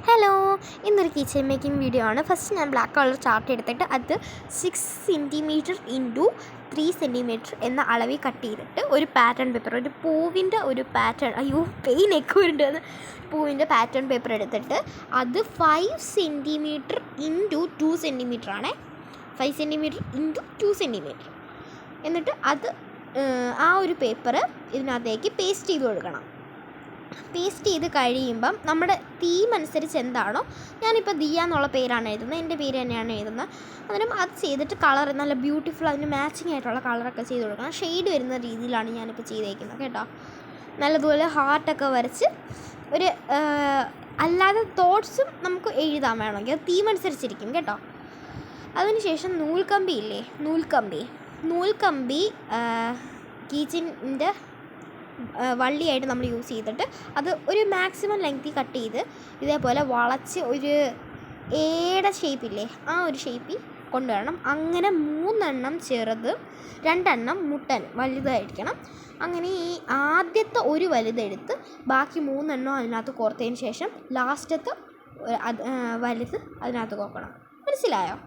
Hello, ഇന്നൊരു kitchen making video ആണ്. First ഞാൻ ബ്ലാക്ക് കളർ ചാർട്ട് എടുത്തിട്ട് അത് 6 സെൻറ്റിമീറ്റർ ഇൻറ്റു 3 സെൻറ്റിമീറ്റർ എന്ന അളവിൽ കട്ട് ചെയ്തിട്ട് ഒരു പാറ്റേൺ പേപ്പർ, ഒരു പൂവിൻ്റെ ഒരു പാറ്റേൺ, പെയിനൊക്കെ ഉണ്ട്, പൂവിൻ്റെ പാറ്റേൺ പേപ്പർ എടുത്തിട്ട് അത് 5 സെൻറ്റിമീറ്റർ ഇൻറ്റു 2 സെൻറ്റിമീറ്റർ ആണേ, 5 സെൻറ്റിമീറ്റർ ഇൻറ്റു 2 സെൻറ്റിമീറ്റർ. എന്നിട്ട് അത് ആ ഒരു പേപ്പർ ഇതിനകത്തേക്ക് പേസ്റ്റ് ചെയ്ത് കൊടുക്കണം. പേസ്റ്റ് ചെയ്ത് കഴിയുമ്പം നമ്മുടെ തീം അനുസരിച്ച് എന്താണോ, ഞാനിപ്പോൾ ദിയ എന്നുള്ള പേരാണ് എഴുതുന്നത്, എൻ്റെ പേര് തന്നെയാണ് എഴുതുന്നത്. അന്നേരം അത് ചെയ്തിട്ട് കളർ നല്ല ബ്യൂട്ടിഫുൾ, അതിന് മാച്ചിങ് ആയിട്ടുള്ള കളറൊക്കെ ചെയ്ത് കൊടുക്കണം. ഷെയ്ഡ് വരുന്ന രീതിയിലാണ് ഞാനിപ്പോൾ ചെയ്തേക്കുന്നത് കേട്ടോ. നല്ലതുപോലെ ഹാർട്ടൊക്കെ വരച്ച് ഒരു അല്ലാതെ തോട്ട്സും നമുക്ക് എഴുതാൻ വേണമെങ്കിൽ അത് തീം അനുസരിച്ചിരിക്കും കേട്ടോ. അതിനുശേഷം നൂൽക്കമ്പി ഇല്ലേ, നൂൽക്കമ്പി കീച്ചിൻ്റെ വള്ളിയായിട്ട് നമ്മൾ യൂസ് ചെയ്തിട്ട് അത് ഒരു മാക്സിമം ലെങ്തി കട്ട് ചെയ്ത് ഇതേപോലെ വളച്ച് ഒരു ഏട ഷേപ്പില്ലേ, ആ ഒരു ഷേപ്പിൽ കൊണ്ടുവരണം. അങ്ങനെ 3 എണ്ണം ചെറുത്, 2 എണ്ണം മുട്ടൻ വലുതായിരിക്കണം. അങ്ങനെ ഈ ആദ്യത്തെ ഒരു വലുതെടുത്ത് ബാക്കി 3 എണ്ണം അതിനകത്ത് കോർത്തതിന് ശേഷം ലാസ്റ്റത്തെ വലുത് അതിനകത്ത് കോർക്കണം. മനസ്സിലായോ?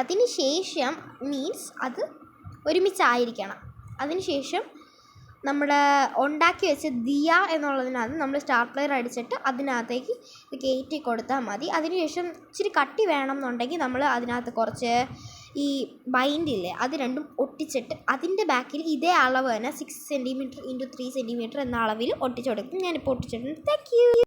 അതിന് ശേഷം മീൻസ് അത് ഒരുമിച്ചായിരിക്കണം. അതിനുശേഷം നമ്മുടെ ഉണ്ടാക്കി വെച്ച ദിയ എന്നുള്ളതിനകത്ത് നമ്മൾ സ്റ്റാർട്ട്ലർ അടിച്ചിട്ട് അതിനകത്തേക്ക് ഇത് കയറ്റി കൊടുത്താൽ മതി. അതിനുശേഷം ഇച്ചിരി കട്ടി വേണം എന്നുണ്ടെങ്കിൽ നമ്മൾ അതിനകത്ത് കുറച്ച് ഈ ബൈൻഡില്ലേ, അത് രണ്ടും ഒട്ടിച്ചിട്ട് അതിൻ്റെ ബാക്കിൽ ഇതേ അളവ് തന്നെ 6 സെൻറ്റിമീറ്റർ ഇൻറ്റു 3 സെൻറ്റിമീറ്റർ എന്ന അളവിൽ ഒട്ടിച്ചു കൊടുക്കും. ഞാനിപ്പോൾ ഒട്ടിച്ചിട്ടുണ്ട്. Thank you.